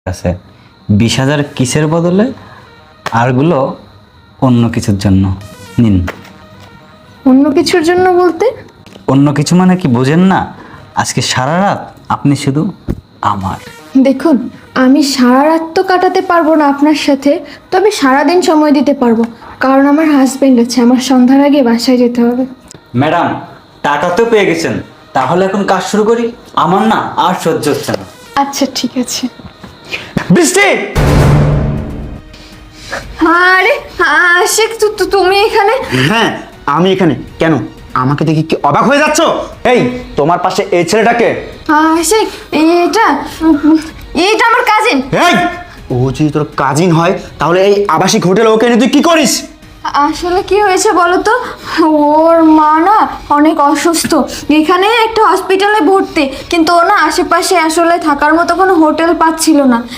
আছে 20,000 কিসের বদলে আরগুলো অন্য কিছুর জন্য নিন। অন্য কিছুর জন্য বলতে? অন্য কিছু মানে কি বোঝেন না? আজকে সারা রাত আপনি শুধু আমার। দেখুন, আমি সারা রাত তো কাটাতে পারবো না আপনার সাথে, তবে সারাদিন সময় দিতে পারবো, কারণ আমার হাজবেন্ড আছে, আমার সন্ধ্যার আগে বাসায় যেতে হবে। ম্যাডাম, টাকা তো পেয়ে গেছেন, তাহলে এখন কাজ শুরু করি। আমার না আর সহ্য হচ্ছে না। আচ্ছা ঠিক আছে। বৃষ্টি, আরে আশিক, তুমি এখানে? হ্যাঁ আমি এখানে। কেন, আমাকে দেখে কি অবাক হয়ে যাচ্ছ? এই, তোমার পাশে এই ছেলেটাকে? আশিক, এটা এটা আমার কাজিন। এই, ও যদি তোর কাজিন হয় তাহলে এই আবাসিক হোটেলে ওকে এনে তুই কি করিস? আসলে কি হয়েছে বলো তো, ওর মা না অনেক অসুস্থ, এখানে একটা হসপিটালে ভর্তি, কিন্তু ও না আশেপাশে আসলে থাকার মতো কোনো হোটেল পাচ্ছিল না।